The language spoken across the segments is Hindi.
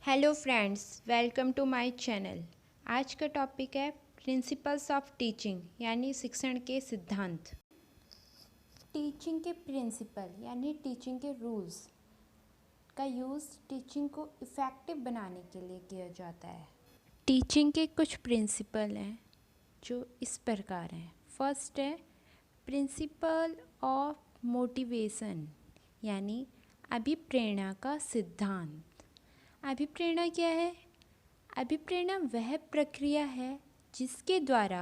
Hello friends, welcome to my channel. आज का टॉपिक है प्रिंसिपल्स ऑफ टीचिंग यानी शिक्षण के सिद्धांत। टीचिंग के प्रिंसिपल यानी टीचिंग के रूल्स का यूज़ टीचिंग को इफ़ेक्टिव बनाने के लिए किया जाता है। टीचिंग के कुछ प्रिंसिपल हैं जो इस प्रकार हैं। फर्स्ट है प्रिंसिपल ऑफ मोटिवेशन यानी अभिप्रेरणा का सिद्धांत। अभिप्रेरणा क्या है? अभिप्रेरणा वह प्रक्रिया है जिसके द्वारा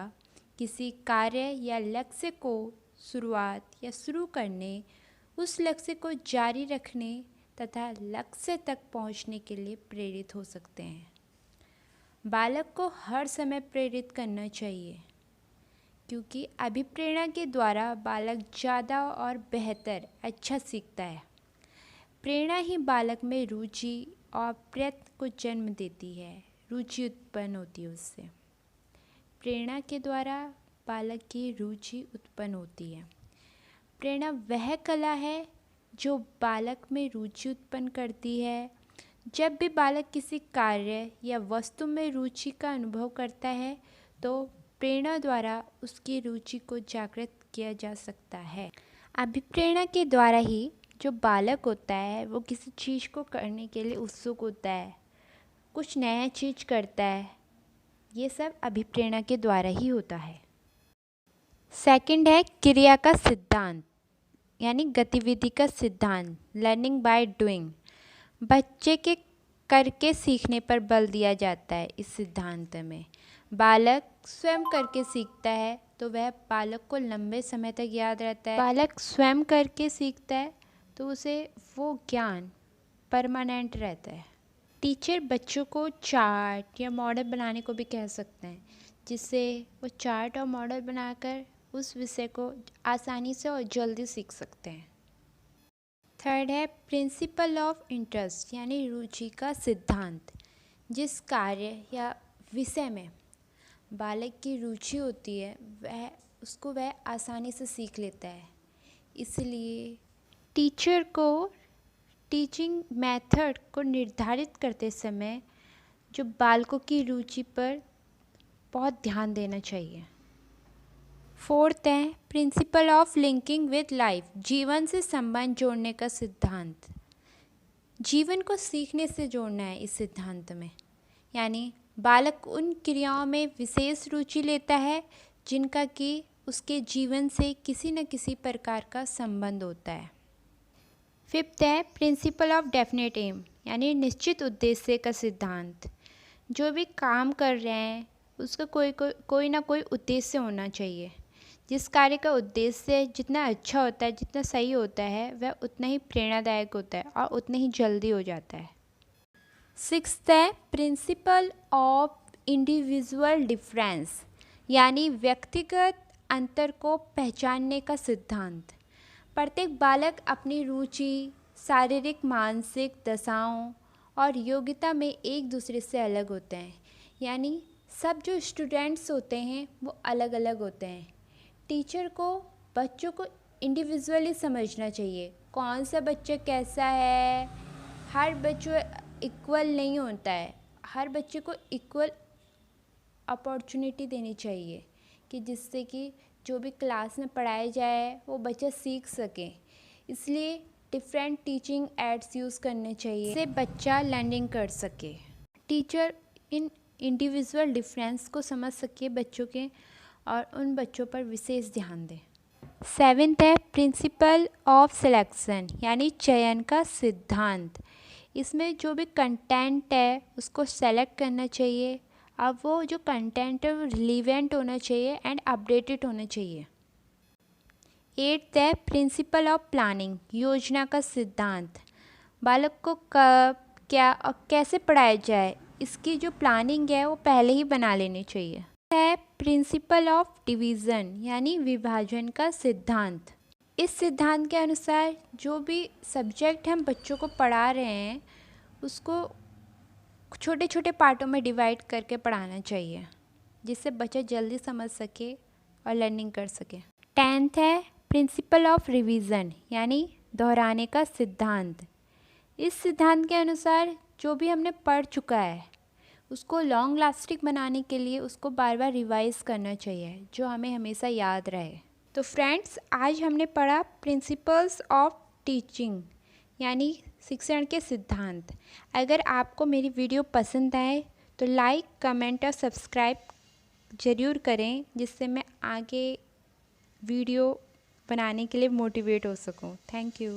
किसी कार्य या लक्ष्य को शुरू करने, उस लक्ष्य को जारी रखने तथा लक्ष्य तक पहुंचने के लिए प्रेरित हो सकते हैं। बालक को हर समय प्रेरित करना चाहिए क्योंकि अभिप्रेरणा के द्वारा बालक ज़्यादा और बेहतर अच्छा सीखता है। प्रेरणा ही बालक में रुचि और प्रयत्न को जन्म देती है, रुचि उत्पन्न होती है उससे। प्रेरणा के द्वारा बालक की रुचि उत्पन्न होती है। प्रेरणा वह कला है जो बालक में रुचि उत्पन्न करती है। जब भी बालक किसी कार्य या वस्तु में रुचि का अनुभव करता है तो प्रेरणा द्वारा उसकी रुचि को जागृत किया जा सकता है। अभिप्रेरणा के द्वारा ही जो बालक होता है वो किसी चीज़ को करने के लिए उत्सुक होता है, कुछ नया चीज़ करता है। ये सब अभिप्रेरणा के द्वारा ही होता है। सेकंड है क्रिया का सिद्धांत यानी गतिविधि का सिद्धांत, लर्निंग बाय डूइंग। बच्चे के करके सीखने पर बल दिया जाता है। इस सिद्धांत में बालक स्वयं करके सीखता है तो वह बालक को लंबे समय तक याद रहता है। बालक स्वयं करके सीखता है तो उसे वो ज्ञान परमानेंट रहता है। टीचर बच्चों को चार्ट या मॉडल बनाने को भी कह सकते हैं, जिससे वो चार्ट और मॉडल बनाकर उस विषय को आसानी से और जल्दी सीख सकते हैं। थर्ड है प्रिंसिपल ऑफ इंटरेस्ट यानी रुचि का सिद्धांत। जिस कार्य या विषय में बालक की रुचि होती है वह आसानी से सीख लेता है। इसलिए टीचर को टीचिंग मेथड को निर्धारित करते समय जो बालकों की रुचि पर बहुत ध्यान देना चाहिए। फोर्थ है principle of linking with life, जीवन से संबंध जोड़ने का सिद्धांत। जीवन को सीखने से जोड़ना है इस सिद्धांत में, यानी बालक उन क्रियाओं में विशेष रुचि लेता है जिनका कि उसके जीवन से किसी न किसी प्रकार का संबंध होता है। फिफ्थ है प्रिंसिपल ऑफ डेफिनेट एम यानी निश्चित उद्देश्य का सिद्धांत। जो भी काम कर रहे हैं उसका कोई ना कोई उद्देश्य होना चाहिए। जिस कार्य का उद्देश्य जितना अच्छा होता है, जितना सही होता है, वह उतना ही प्रेरणादायक होता है और उतना ही जल्दी हो जाता है। सिक्स्थ है प्रिंसिपल ऑफ इंडिविजुअल डिफरेंस यानी व्यक्तिगत अंतर को पहचानने का सिद्धांत। प्रत्येक बालक अपनी रुचि, शारीरिक, मानसिक दशाओं और योग्यता में एक दूसरे से अलग होते हैं, यानी सब जो स्टूडेंट्स होते हैं वो अलग अलग होते हैं। टीचर को बच्चों को इंडिविजुअली समझना चाहिए, कौन सा बच्चा कैसा है। हर बच्चा इक्वल नहीं होता है, हर बच्चे को इक्वल अपॉर्चुनिटी देनी चाहिए कि जिससे कि जो भी क्लास में पढ़ाया जाए वो बच्चा सीख सके। इसलिए डिफरेंट टीचिंग एड्स यूज़ करने चाहिए जिससे बच्चा लर्निंग कर सके। टीचर इन इंडिविजुअल डिफरेंस को समझ सके बच्चों के और उन बच्चों पर विशेष ध्यान दें। सेवेंथ है प्रिंसिपल ऑफ सिलेक्शन यानी चयन का सिद्धांत। इसमें जो भी कंटेंट है उसको सेलेक्ट करना चाहिए। अब वो जो कंटेंट है वो रिलेवेंट होना चाहिए एंड अपडेटेड होना चाहिए। एट्थ है प्रिंसिपल ऑफ प्लानिंग योजना का सिद्धांत। बालक को कब, क्या और कैसे पढ़ाया जाए इसकी जो प्लानिंग है वो पहले ही बना लेनी चाहिए। है प्रिंसिपल ऑफ डिवीज़न यानी विभाजन का सिद्धांत। इस सिद्धांत के अनुसार जो भी सब्जेक्ट हम बच्चों को पढ़ा रहे हैं उसको छोटे छोटे पार्टों में डिवाइड करके पढ़ाना चाहिए जिससे बच्चा जल्दी समझ सके और लर्निंग कर सके। टेंथ है प्रिंसिपल ऑफ रिवीजन यानी दोहराने का सिद्धांत। इस सिद्धांत के अनुसार जो भी हमने पढ़ चुका है उसको लॉन्ग लास्टिंग बनाने के लिए उसको बार बार रिवाइज करना चाहिए, जो हमें हमेशा याद रहे। तो फ्रेंड्स, आज हमने पढ़ा प्रिंसिपल्स ऑफ टीचिंग यानी शिक्षण के सिद्धांत। अगर आपको मेरी वीडियो पसंद आए तो लाइक, कमेंट और सब्सक्राइब ज़रूर करें, जिससे मैं आगे वीडियो बनाने के लिए मोटिवेट हो सकूं। Thank you.